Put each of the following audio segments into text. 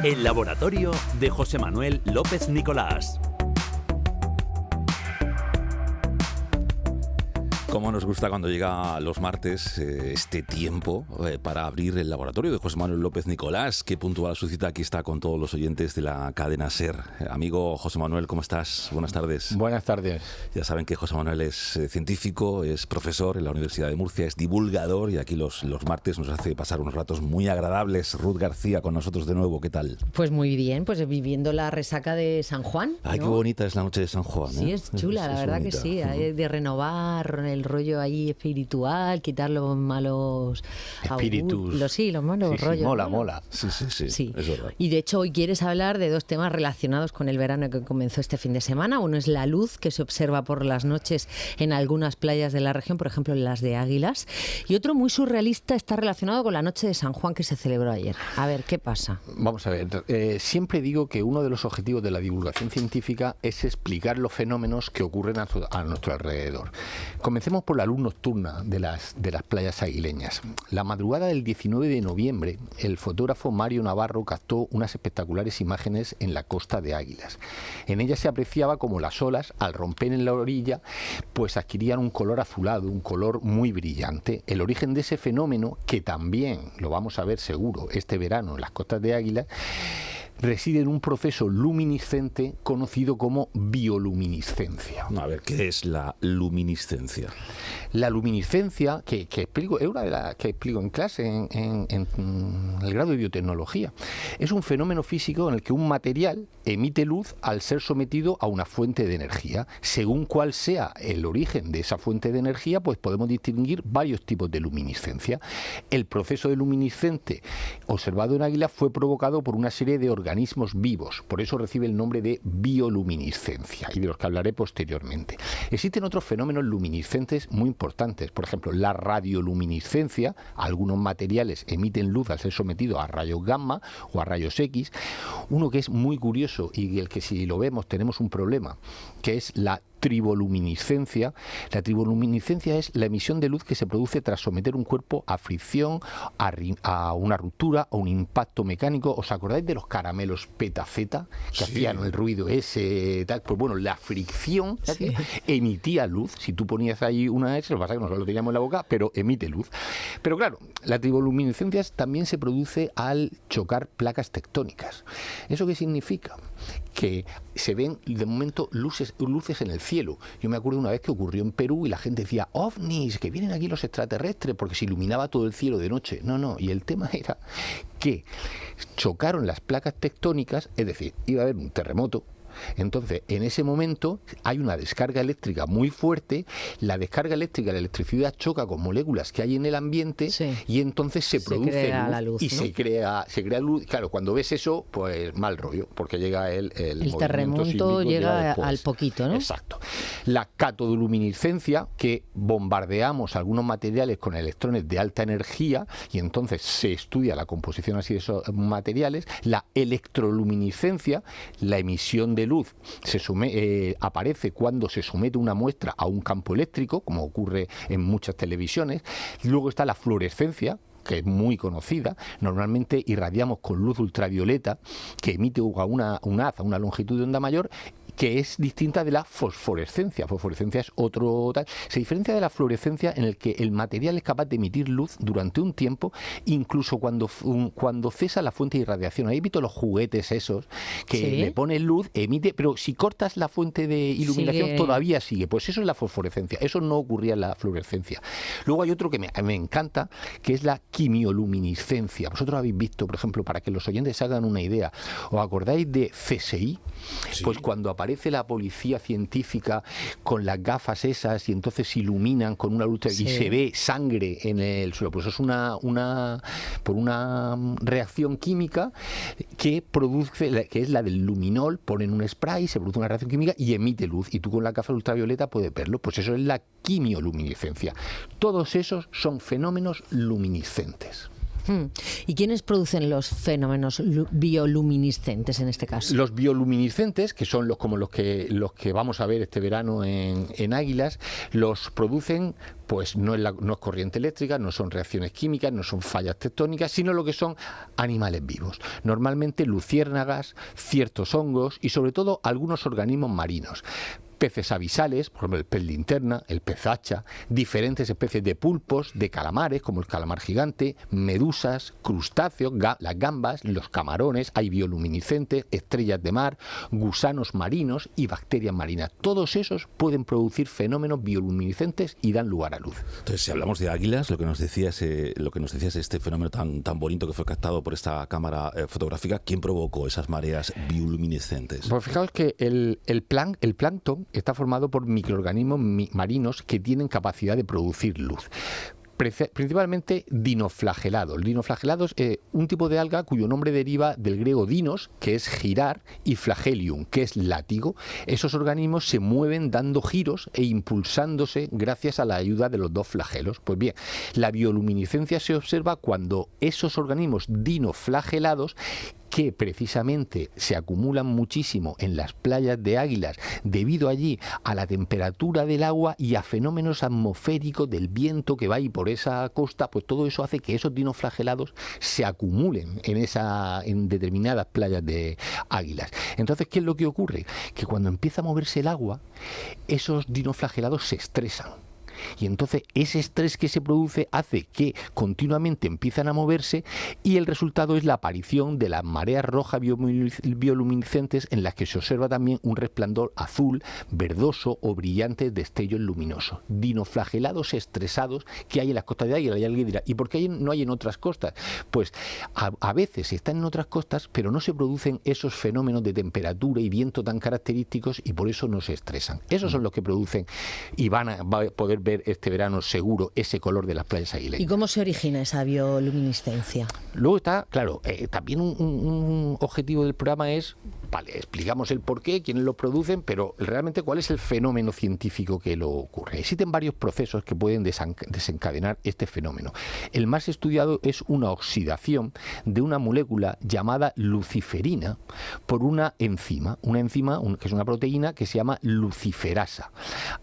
El laboratorio de José Manuel López Nicolás. Cómo nos gusta cuando llega los martes este tiempo para abrir el laboratorio de José Manuel López Nicolás, que puntual su cita aquí está con todos los oyentes de la cadena SER. Amigo José Manuel, ¿cómo estás? Buenas tardes. Buenas tardes. Ya saben que José Manuel es científico, es profesor en la Universidad de Murcia, es divulgador y aquí los martes nos hace pasar unos ratos muy agradables. Ruth García con nosotros de nuevo, ¿qué tal? Pues muy bien, pues viviendo la resaca de San Juan, ¿no? Ay, qué bonita es la noche de San Juan. Sí, es chula, la verdad bonita. Que sí, hay de renovar el rollo ahí espiritual, quitar los malos espíritus, los malos rollos. Sí, mola. Sí, es verdad. Y de hecho hoy quieres hablar de dos temas relacionados con el verano que comenzó este fin de semana. Uno es la luz que se observa por las noches en algunas playas de la región, por ejemplo en las de Águilas, y otro muy surrealista está relacionado con la noche de San Juan que se celebró ayer. A ver, ¿qué pasa? Vamos a ver, siempre digo que uno de los objetivos de la divulgación científica es explicar los fenómenos que ocurren a nuestro alrededor. Comencemos por la luz nocturna de las playas aguileñas. La madrugada del 19 de noviembre, el fotógrafo Mario Navarro captó unas espectaculares imágenes en la costa de Águilas. En ellas se apreciaba como las olas, al romper en la orilla, pues adquirían un color azulado, un color muy brillante. El origen de ese fenómeno, que también lo vamos a ver seguro este verano en las costas de Águilas, reside en un proceso luminiscente conocido como bioluminiscencia. A ver, ¿qué es la luminiscencia? La luminiscencia, que explico, es una de las que explico en clase en el grado de biotecnología, es un fenómeno físico en el que un material emite luz al ser sometido a una fuente de energía. Según cuál sea el origen de esa fuente de energía, pues podemos distinguir varios tipos de luminiscencia. El proceso de luminiscente observado en Águila fue provocado por una serie de organismos vivos, por eso recibe el nombre de bioluminiscencia y de los que hablaré posteriormente. Existen otros fenómenos luminiscentes muy importantes, por ejemplo la radioluminiscencia. Algunos materiales emiten luz al ser sometidos a rayos gamma o a rayos X. Uno que es muy curioso y el que si lo vemos tenemos un problema, que es la triboluminiscencia. La triboluminiscencia es la emisión de luz que se produce tras someter un cuerpo a fricción, a una ruptura, a un impacto mecánico. ¿Os acordáis de los caramelos petaceta que hacían el ruido ese tal? Pues bueno, la fricción emitía luz. Si tú ponías ahí una S, lo que pasa es que nosotros lo teníamos en la boca, pero emite luz. Pero claro, la triboluminiscencia también se produce al chocar placas tectónicas. ¿Eso qué significa? Que se ven de momento luces en el cielo. Yo me acuerdo una vez que ocurrió en Perú y la gente decía ovnis, que vienen aquí los extraterrestres, porque se iluminaba todo el cielo de noche. No, y el tema era que chocaron las placas tectónicas, es decir, iba a haber un terremoto. Entonces, en ese momento hay una descarga eléctrica muy fuerte. La descarga eléctrica, la electricidad choca con moléculas que hay en el ambiente y entonces se produce luz, y ¿no? se crea luz. Claro, cuando ves eso, pues mal rollo, porque llega el terremoto llega al poquito, ¿no? Exacto. La catodoluminiscencia, que bombardeamos algunos materiales con electrones de alta energía y entonces se estudia la composición así de esos materiales. La electroluminiscencia, la emisión de luz aparece cuando se somete una muestra a un campo eléctrico, como ocurre en muchas televisiones. Luego está la fluorescencia, que es muy conocida. Normalmente irradiamos con luz ultravioleta que emite una haz a una longitud de onda mayor, que es distinta de la fosforescencia. Fosforescencia es otro tal. Se diferencia de la fluorescencia en el que el material es capaz de emitir luz durante un tiempo, incluso cuando cesa la fuente de irradiación. Ahí visto los juguetes esos que le pones luz, emite, pero si cortas la fuente de iluminación todavía sigue. Pues eso es la fosforescencia. Eso no ocurría en la fluorescencia. Luego hay otro que me encanta, que es la quimioluminiscencia. Vosotros habéis visto, por ejemplo, para que los oyentes se hagan una idea, ¿os acordáis de CSI? Sí. Pues cuando aparece la policía científica con las gafas esas y entonces se iluminan con una luz y se ve sangre en el suelo, pues eso es por una reacción química que produce, que es la del luminol. Ponen un spray, se produce una reacción química y emite luz, y tú con la gafa ultravioleta puedes verlo. Pues eso es la quimioluminiscencia. Todos esos son fenómenos luminiscentes. ¿Y quiénes producen los fenómenos bioluminiscentes en este caso? Los bioluminiscentes, que son los que vamos a ver este verano en Águilas, los producen, pues no es corriente eléctrica, no son reacciones químicas, no son fallas tectónicas, sino lo que son animales vivos. Normalmente luciérnagas, ciertos hongos y sobre todo algunos organismos marinos. Peces abisales, por ejemplo el pez linterna, el pez hacha, diferentes especies de pulpos, de calamares, como el calamar gigante, medusas, crustáceos, las gambas, los camarones, hay bioluminiscentes, estrellas de mar, gusanos marinos y bacterias marinas. Todos esos pueden producir fenómenos bioluminiscentes y dan lugar a luz. Entonces, si hablamos de águilas, lo que nos decías es este fenómeno tan bonito que fue captado por esta cámara fotográfica. ¿Quién provocó esas mareas bioluminiscentes? Pues fijaos que el plancton está formado por microorganismos marinos que tienen capacidad de producir luz. Principalmente dinoflagelados. Dinoflagelados es un tipo de alga cuyo nombre deriva del griego dinos, que es girar, y flagelium, que es látigo. Esos organismos se mueven dando giros e impulsándose gracias a la ayuda de los dos flagelos. Pues bien, la bioluminiscencia se observa cuando esos organismos dinoflagelados, que precisamente se acumulan muchísimo en las playas de Águilas debido allí a la temperatura del agua y a fenómenos atmosféricos del viento que va ahí por esa costa, pues todo eso hace que esos dinoflagelados se acumulen en determinadas playas de Águilas. Entonces, ¿qué es lo que ocurre? Que cuando empieza a moverse el agua, esos dinoflagelados se estresan. Y entonces ese estrés que se produce hace que continuamente empiezan a moverse y el resultado es la aparición de las mareas rojas bioluminiscentes en las que se observa también un resplandor azul, verdoso o brillante destellos luminosos. Dinoflagelados estresados que hay en las costas de Águila. Y alguien dirá, ¿y por qué no hay en otras costas? Pues a veces están en otras costas, pero no se producen esos fenómenos de temperatura y viento tan característicos y por eso no se estresan. Esos son los que producen y van a poder ver este verano seguro ese color de las playas aguileñas. ¿Y cómo se origina esa bioluminiscencia? Luego está, claro, también un objetivo del programa es, vale, explicamos el porqué, quiénes lo producen, pero realmente cuál es el fenómeno científico que lo ocurre. Existen varios procesos que pueden desencadenar este fenómeno. El más estudiado es una oxidación de una molécula llamada luciferina por una enzima que es una proteína que se llama luciferasa.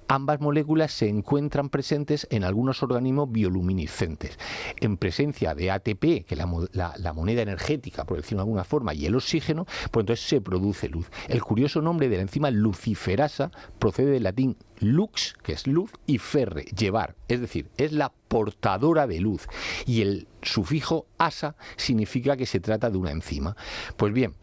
Ambas moléculas se encuentran presentes en algunos organismos bioluminiscentes. En presencia de ATP, que es la moneda energética, por decirlo de alguna forma, y el oxígeno, pues entonces se produce luz. El curioso nombre de la enzima luciferasa procede del latín lux, que es luz, y ferre, llevar, es decir, es la portadora de luz. Y el sufijo asa significa que se trata de una enzima. Pues bien,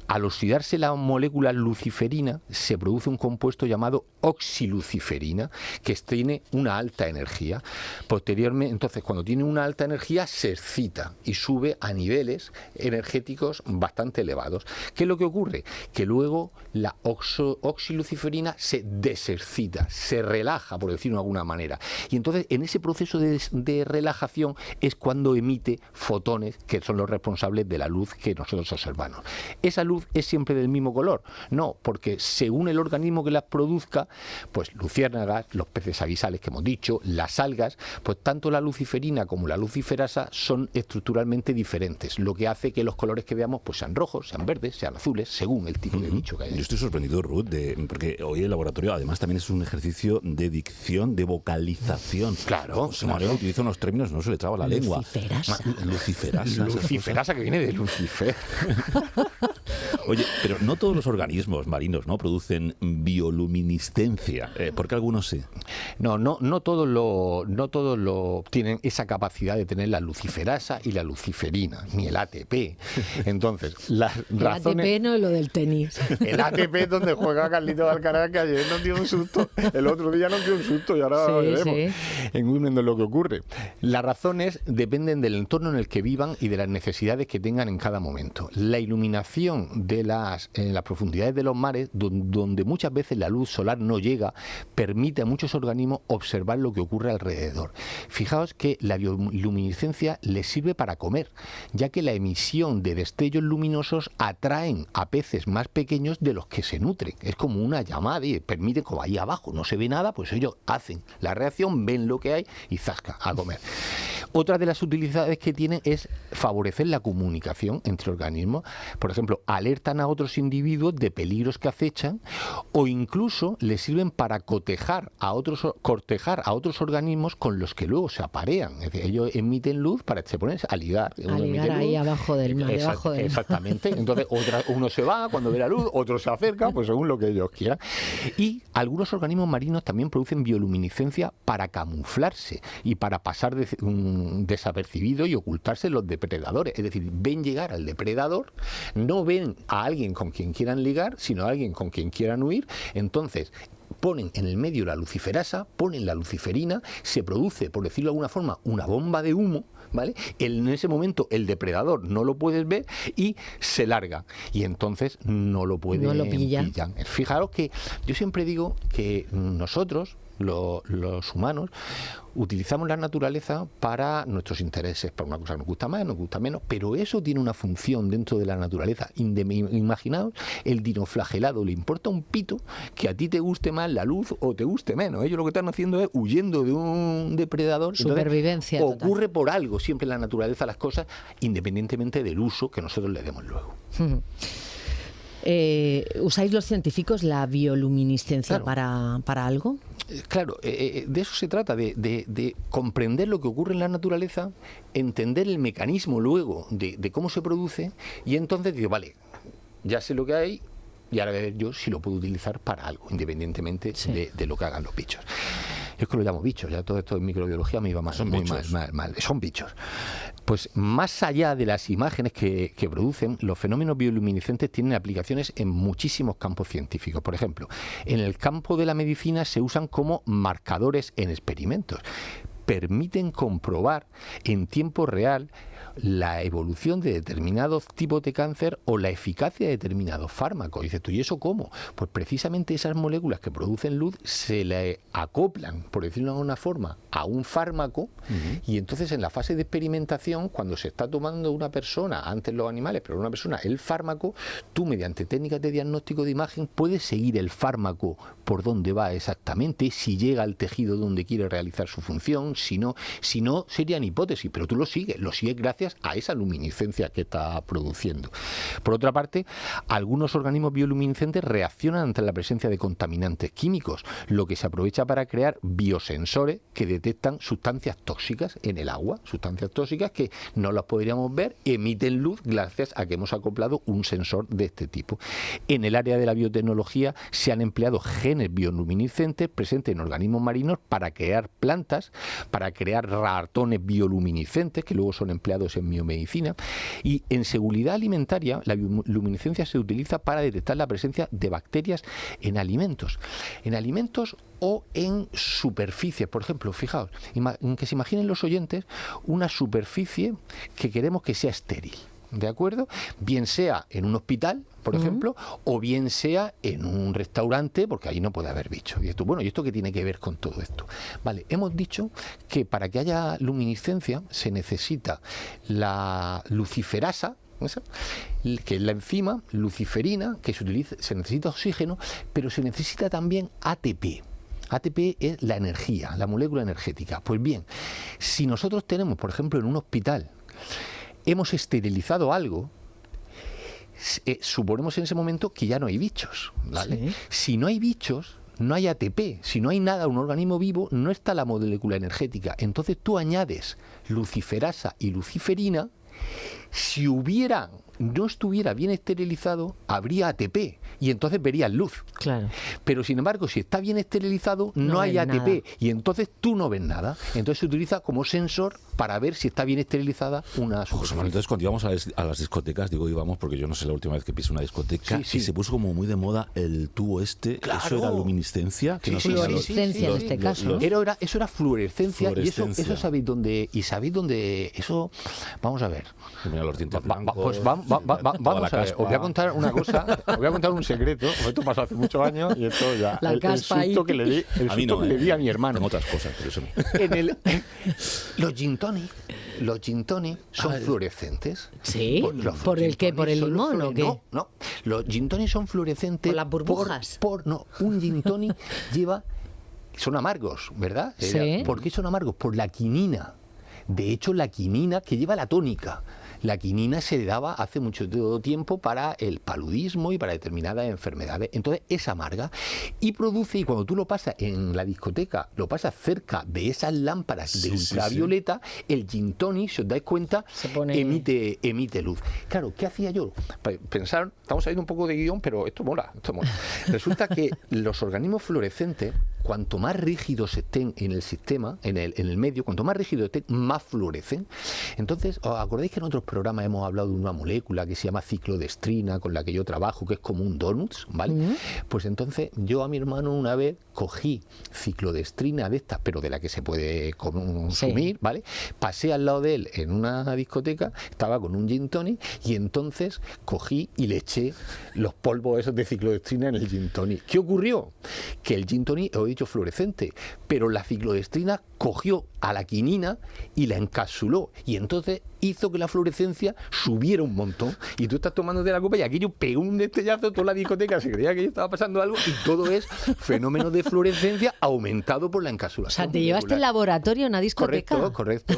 al oxidarse la molécula luciferina, se produce un compuesto llamado oxiluciferina, que tiene una alta energía. Posteriormente, entonces, cuando tiene una alta energía, se excita y sube a niveles energéticos bastante elevados. ¿Qué es lo que ocurre? Que luego la oxiluciferina se desexcita, se relaja, por decirlo de alguna manera. Y entonces, en ese proceso de relajación es cuando emite fotones, que son los responsables de la luz que nosotros observamos. Esa luz es siempre del mismo color. No, porque según el organismo que las produzca, pues luciérnagas, los peces abisales que hemos dicho, las algas, pues tanto la luciferina como la luciferasa son estructuralmente diferentes, lo que hace que los colores que veamos pues sean rojos, sean verdes, sean azules, según el tipo de bicho que hay. Yo estoy sorprendido, Ruth, porque hoy el laboratorio además también es un ejercicio de dicción, de vocalización. Claro. José Manuel utiliza unos términos, no se le traba la lengua. Luciferasa. Luciferasa, que viene de Lucifer. Oye, pero no todos los organismos marinos no producen bioluminiscencia. ¿Por qué algunos sí? No todos lo tienen esa capacidad de tener la luciferasa y la luciferina, ni el ATP. Entonces, las razones... El ATP no es lo del tenis. El ATP es donde juega Carlitos Alcaraz, que ayer nos dio un susto. El otro día nos dio un susto y ahora lo veremos. En lo que ocurre. Las razones dependen del entorno en el que vivan y de las necesidades que tengan en cada momento. La iluminación en las profundidades de los mares, donde muchas veces la luz solar no llega, permite a muchos organismos observar lo que ocurre alrededor. Fijaos que la bioluminiscencia les sirve para comer, ya que la emisión de destellos luminosos atraen a peces más pequeños de los que se nutren. Es como una llamada y permite, como ahí abajo no se ve nada, pues ellos hacen la reacción, ven lo que hay y zasca, a comer. Otra de las utilidades que tienen es favorecer la comunicación entre organismos. Por ejemplo, alertan a otros individuos de peligros que acechan, o incluso les sirven para cortejar a otros organismos con los que luego se aparean. Es decir, ellos emiten luz para se ponen a ligar. A ligar ahí abajo del mar. Exactamente. Entonces uno se va cuando ve la luz, otro se acerca, pues según lo que ellos quieran. Y algunos organismos marinos también producen bioluminiscencia para camuflarse y para pasar desapercibido y ocultarse los depredadores. Es decir, ven llegar al depredador, no ven a alguien con quien quieran ligar, sino a alguien con quien quieran huir. Entonces ponen en el medio la luciferasa, ponen la luciferina, se produce, por decirlo de alguna forma, una bomba de humo, ¿vale? En ese momento el depredador no lo puedes ver y se larga, y entonces no lo pillan. Fijaros que yo siempre digo que nosotros, los humanos, utilizamos la naturaleza para nuestros intereses, para una cosa que nos gusta más, nos gusta menos, pero eso tiene una función dentro de la naturaleza. Imaginaos el dinoflagelado, le importa un pito que a ti te guste más la luz o te guste menos. Ellos lo que están haciendo es huyendo de un depredador. Supervivencia. Entonces, ocurre por algo siempre en la naturaleza las cosas, independientemente del uso que nosotros le demos luego. ¿Usáis los científicos la bioluminiscencia para algo? Claro, de eso se trata, de comprender lo que ocurre en la naturaleza, entender el mecanismo luego de cómo se produce, y entonces digo, vale, ya sé lo que hay, y ahora voy a ver yo si lo puedo utilizar para algo, independientemente de lo que hagan los bichos. Yo es que lo llamo bichos, ya todo esto en microbiología me iba mal. Son bichos. Pues más allá de las imágenes que producen, los fenómenos bioluminiscentes tienen aplicaciones en muchísimos campos científicos. Por ejemplo, en el campo de la medicina se usan como marcadores en experimentos. Permiten comprobar en tiempo real la evolución de determinados tipos de cáncer o la eficacia de determinados fármacos. Dices tú, ¿y eso cómo? Pues precisamente esas moléculas que producen luz se le acoplan, por decirlo de alguna forma, a un fármaco, y entonces en la fase de experimentación, cuando se está tomando una persona, antes los animales, pero una persona, el fármaco, tú mediante técnicas de diagnóstico de imagen puedes seguir el fármaco por dónde va exactamente, si llega al tejido donde quiere realizar su función, si no serían hipótesis, pero tú lo sigues gracias a esa luminiscencia que está produciendo. Por otra parte, algunos organismos bioluminiscentes reaccionan ante la presencia de contaminantes químicos, lo que se aprovecha para crear biosensores que detectan sustancias tóxicas en el agua, sustancias tóxicas que no las podríamos ver, emiten luz gracias a que hemos acoplado un sensor de este tipo. En el área de la biotecnología se han empleado genes bioluminiscentes presentes en organismos marinos para crear plantas, para crear ratones bioluminiscentes que luego son empleados en biomedicina, y en seguridad alimentaria la bioluminiscencia se utiliza para detectar la presencia de bacterias en alimentos o en superficies. Por ejemplo, fijaos, que se imaginen los oyentes una superficie que queremos que sea estéril, ¿de acuerdo? Bien sea en un hospital, por ejemplo, o bien sea en un restaurante, porque ahí no puede haber bichos. Y esto, bueno, ¿y esto qué tiene que ver con todo esto? Vale, hemos dicho que para que haya luminiscencia se necesita la luciferasa, que es la enzima luciferina, que se necesita oxígeno, pero se necesita también ATP. ATP es la energía, la molécula energética. Pues bien, si nosotros tenemos, por ejemplo, en un hospital, hemos esterilizado algo, suponemos en ese momento que ya no hay bichos, ¿vale? Sí. Si no hay bichos, no hay ATP. Si no hay nada, un organismo vivo, no está la molécula energética. Entonces tú añades luciferasa y luciferina. Si no estuviera bien esterilizado, habría ATP y entonces verías luz. Claro. Pero sin embargo, si está bien esterilizado, no hay ATP nada. Y entonces tú no ves nada. Entonces se utiliza como sensor para ver si está bien esterilizada una superficie. José Manuel, entonces cuando íbamos a las discotecas, íbamos porque yo no sé la última vez que pisé una discoteca, y se puso como muy de moda el tubo claro. Eso era luminiscencia. Que fluorescencia en este caso. Eso era fluorescencia. Y eso sabéis dónde, eso, vamos a ver. Mira los dientes blancos. Pues vamos a ver, os voy a contar una cosa, os voy a contar un secreto. Esto pasó hace muchos años y esto ya. El susto que le di, le di a mi hermano. Tengo otras cosas, pero eso no. Los gin tonic son fluorescentes. ¿Sí? ¿Por el qué? ¿Por el limón o qué? No. Los gin tonic son fluorescentes. ¿Por las burbujas? Un gin tonic son amargos, ¿verdad? Sí. ¿Por qué son amargos? Por la quinina. De hecho, la quinina, que lleva la tónica, la quinina se le daba hace mucho tiempo para el paludismo y para determinadas enfermedades. Entonces es amarga y produce, y cuando tú lo pasas en la discoteca, lo pasas cerca de esas lámparas de ultravioleta, el gin tonic, si os dais cuenta, emite luz. Claro, ¿qué hacía yo? Pensar, estamos saliendo un poco de guión, pero esto mola. Resulta que los organismos fluorescentes, cuanto más rígidos estén en el sistema, en el medio, cuanto más rígidos estén, más fluorecen. Entonces, ¿os acordáis que en otros programas hemos hablado de una molécula que se llama ciclodestrina, con la que yo trabajo, que es como un donuts, ¿vale? Pues entonces yo a mi hermano una vez cogí ciclodestrina de estas, pero de la que se puede consumir, ¿vale? Pasé al lado de él en una discoteca, estaba con un gin tonic, y entonces cogí y le eché los polvos esos de ciclodestrina en el gin tonic. ¿Qué ocurrió? Que el gin tonic, os he dicho fluorescente, pero la ciclodestrina cogió a la quinina y la encapsuló, y entonces hizo que la fluorescencia subiera un montón, y tú estás tomando de la copa y aquello pegó un destellazo, toda la discoteca se creía que ya estaba pasando algo, y todo es fenómeno de fluorescencia aumentado por la encapsulación. O sea, te llevaste el laboratorio a una discoteca. Correcto,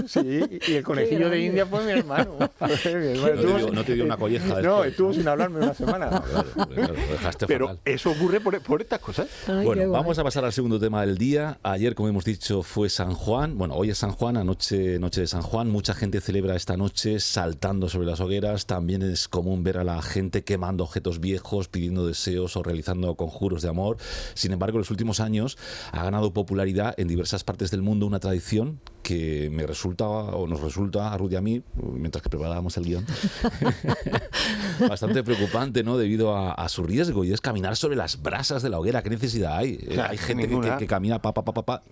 sí, y el conejillo de India fue mi hermano. No te dio una colleja. No, estuvo sin hablarme una semana. Claro, dejaste pero fatal. eso ocurre por estas cosas. Ay, bueno, vamos a pasar al segundo tema del día. Ayer, como hemos dicho, fue San Juan. Bueno, hoy es San Juan, anoche, noche de San Juan. Mucha gente celebra esta noche saltando sobre las hogueras. También es común ver a la gente quemando objetos viejos, pidiendo deseos o realizando conjuros de amor. Sin embargo, en los últimos años ha ganado popularidad en diversas partes del mundo una tradición que me resulta, o nos resulta a Ruth y a mí, mientras que preparábamos el guión, bastante preocupante, ¿no? Debido a su riesgo, y es caminar sobre las brasas de la hoguera. ¿Qué necesidad hay? Claro, hay gente que camina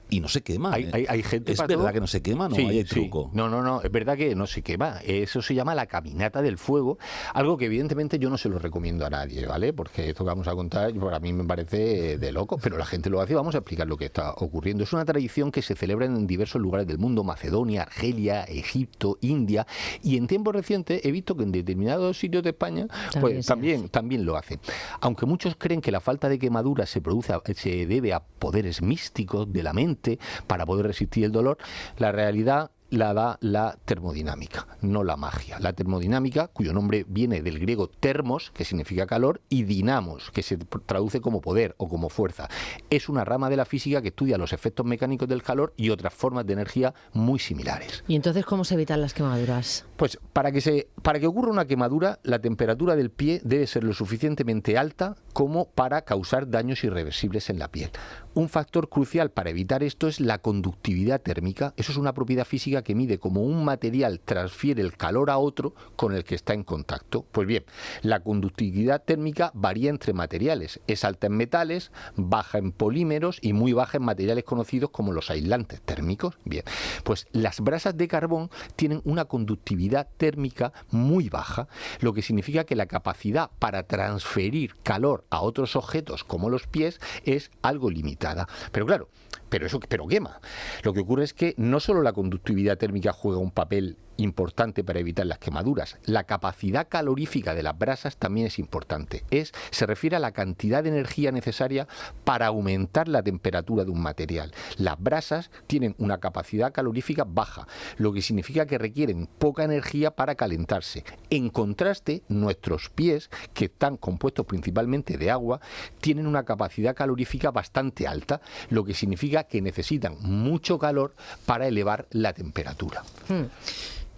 y no se quema. Hay gente. ¿Es verdad todo? Que no se quema? ¿No? Sí, hay truco. No, es verdad que no se quema. Eso se llama la caminata del fuego, algo que evidentemente yo no se lo recomiendo a nadie, ¿vale? Porque esto que vamos a contar, para mí me parece de loco, pero la gente lo hace. Vamos a explicar lo que está ocurriendo. Es una tradición que se celebra en diversos lugares del mundo: Macedonia, Argelia, Egipto, India, y en tiempos recientes he visto que en determinados sitios de España pues también lo hacen. Aunque muchos creen que la falta de quemadura se debe a poderes místicos de la mente para poder resistir el dolor, la realidad la da la termodinámica, no la magia. La termodinámica, cuyo nombre viene del griego termos, que significa calor, y dinamos, que se traduce como poder o como fuerza. Es una rama de la física que estudia los efectos mecánicos del calor y otras formas de energía muy similares. ¿Y entonces cómo se evitan las quemaduras? Pues para que ocurra una quemadura, la temperatura del pie debe ser lo suficientemente alta como para causar daños irreversibles en la piel. Un factor crucial para evitar esto es la conductividad térmica. Eso es una propiedad física que mide cómo un material transfiere el calor a otro con el que está en contacto. Pues bien, la conductividad térmica varía entre materiales. Es alta en metales, baja en polímeros y muy baja en materiales conocidos como los aislantes térmicos. Bien, pues las brasas de carbón tienen una conductividad térmica muy baja, lo que significa que la capacidad para transferir calor a otros objetos como los pies es algo limitada. Pero claro, pero quema. Lo que ocurre es que no solo la conductividad térmica juega un papel importante para evitar las quemaduras, la capacidad calorífica de las brasas también es importante. Se refiere a la cantidad de energía necesaria para aumentar la temperatura de un material. Las brasas tienen una capacidad calorífica baja, lo que significa que requieren poca energía para calentarse. En contraste, nuestros pies, que están compuestos principalmente de agua, tienen una capacidad calorífica bastante alta, lo que significa que necesitan mucho calor para elevar la temperatura.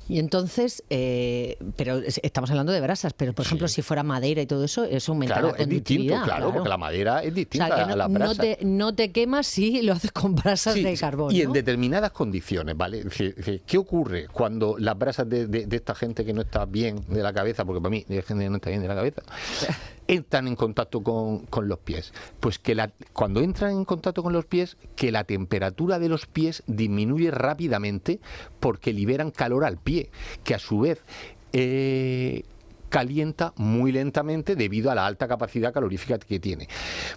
Y entonces, pero estamos hablando de brasas, pero por ejemplo, si fuera madera y todo eso aumenta la conductividad. Es distinto, claro, porque la madera es distinta, o sea, que a las brasas. No te quemas si lo haces con brasas de carbón, y ¿no? en determinadas condiciones, ¿vale? ¿Qué ocurre cuando las brasas de esta gente que no está bien de la cabeza, porque para mí hay gente que no está bien de la cabeza, entran en contacto con los pies? Pues que cuando entran en contacto con los pies, que la temperatura de los pies disminuye rápidamente porque liberan calor al pie, que a su vez calienta muy lentamente debido a la alta capacidad calorífica que tiene.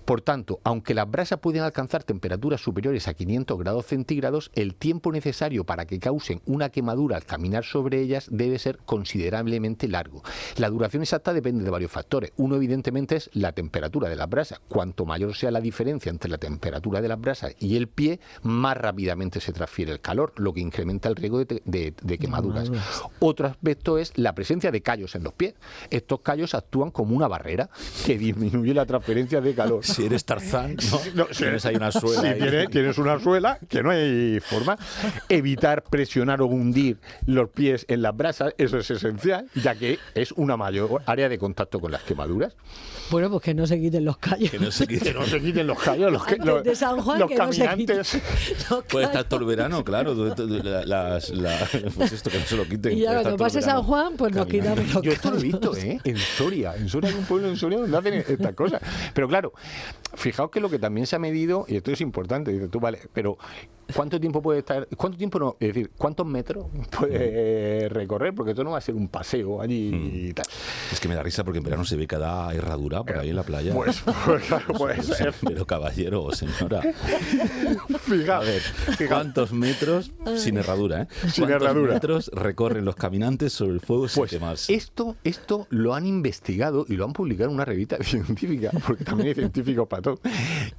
Por tanto, aunque las brasas pueden alcanzar temperaturas superiores a 500 grados centígrados, el tiempo necesario para que causen una quemadura al caminar sobre ellas debe ser considerablemente largo. La duración exacta depende de varios factores. Uno, evidentemente, es la temperatura de las brasas. Cuanto mayor sea la diferencia entre la temperatura de las brasas y el pie, más rápidamente se transfiere el calor, lo que incrementa el riesgo de quemaduras. Otro aspecto es la presencia de callos en los pies. Estos callos actúan como una barrera que disminuye la transferencia de calor. Si eres Tarzán, No, tienes ahí una suela. Sí, tienes una suela que no hay forma. Evitar presionar o hundir los pies en las brasas, eso es esencial, ya que es una mayor área de contacto con las quemaduras. Bueno, pues que no se quiten los callos. Que no se quiten. Que no se quiten los callos, Antes de San Juan, los que no se caminantes. quiten los Puede estar callos. todo el verano, claro. Pues esto, que no se lo quiten. Y ya Puede estar cuando todo el pase verano San Juan, pues nos caminando. quitamos los Yo esto lo he callos. visto, en Soria. En Soria hay un pueblo en Soria donde hacen estas cosas. Pero claro, fijaos que lo que también se ha medido, y esto es importante, dices tú, vale, pero ¿cuánto tiempo puede estar? ¿Cuánto tiempo no? Es decir, ¿cuántos metros puede recorrer? Porque esto no va a ser un paseo allí y tal. Es que me da risa porque en verano se ve cada herradura por ahí en la playa. Pues claro, puede ser. Pero caballero o señora, a Fijaos, ver, ¿cuántos metros sin herradura, Sin ¿Cuántos herradura. metros recorren los caminantes sobre el fuego sin Pues quemarse? esto lo han investigado y lo han publicado en una revista científica, porque también hay científicos para todo,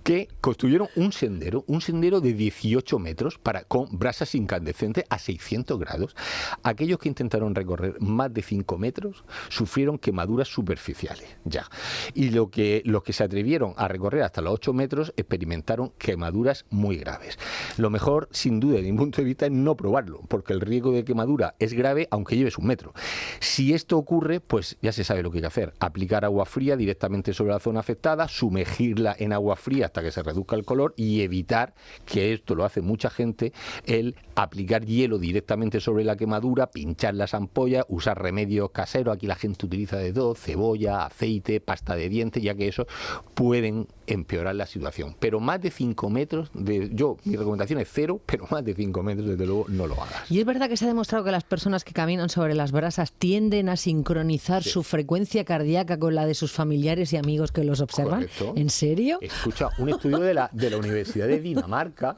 que construyeron un sendero de 18 metros con brasas incandescentes a 600 grados. Aquellos que intentaron recorrer más de 5 metros sufrieron quemaduras superficiales, ya. Y los que se atrevieron a recorrer hasta los 8 metros experimentaron quemaduras muy graves. Lo mejor, sin duda, desde mi punto de vista, es no probarlo, porque el riesgo de quemadura es grave aunque lleves 1 metro. Si esto ocurre, pues ya se sabe lo que hay que hacer. Aplicar agua fría directamente sobre la zona afectada, sumergirla en agua fría hasta que se reduzca el color y evitar, que esto lo hace mucha gente, el aplicar hielo directamente sobre la quemadura, pinchar las ampollas, usar remedios caseros. Aquí la gente utiliza de todo: cebolla, aceite, pasta de dientes, ya que eso pueden empeorar la situación. Pero más de 5 metros, mi recomendación es 0, pero más de 5 metros, desde luego, no lo hagas. Y es verdad que se ha demostrado que las personas que caminan sobre las brasas tienden a sincronizar su frecuencia cardíaca con la de sus familiares y amigos que los observan. Correcto. ¿En serio? Escucha, un estudio de la Universidad de Dinamarca,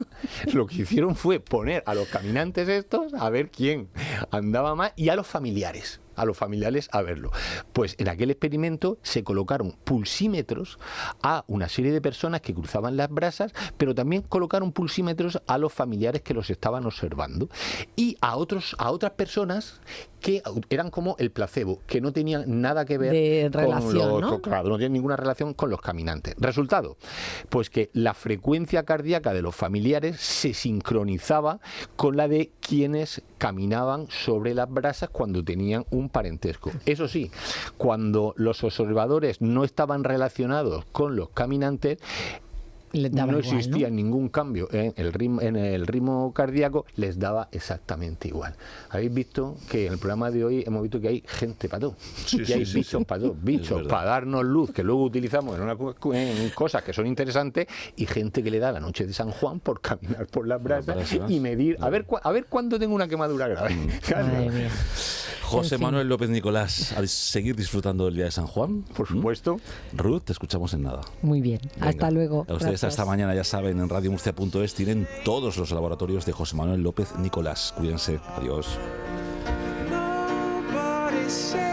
lo que hicieron fue poner a los caminantes estos a ver quién andaba más y a los familiares a verlo. Pues en aquel experimento se colocaron pulsímetros a una serie de personas que cruzaban las brasas, pero también colocaron pulsímetros a los familiares que los estaban observando y a otras personas que eran como el placebo, que no tenían nada que ver De con relación, ¿no? Claro, no tienen ninguna relación con los caminantes. Resultado, pues que la frecuencia cardíaca de los familiares se sincronizaba con la de quienes caminaban sobre las brasas cuando tenían un parentesco. Eso sí, cuando los observadores no estaban relacionados con los caminantes, Les daba no igual, existía ¿no? ningún cambio en el ritmo cardíaco, les daba exactamente igual. Habéis visto que en el programa de hoy hemos visto que hay gente para todo, que hay bichos para todo, bichos para darnos luz, que luego utilizamos en cosas que son interesantes, y gente que le da la noche de San Juan por caminar por las brasas y medir, a ver cuándo tengo una quemadura grave. Claro. Madre mía. José En fin. Manuel López Nicolás, a seguir disfrutando del día de San Juan. Por supuesto. Ruth, te escuchamos en nada. Muy bien. Venga. Hasta luego. A ustedes Gracias. hasta mañana, ya saben, en radiomurcia.es tienen todos los laboratorios de José Manuel López Nicolás. Cuídense. Adiós. Nobody said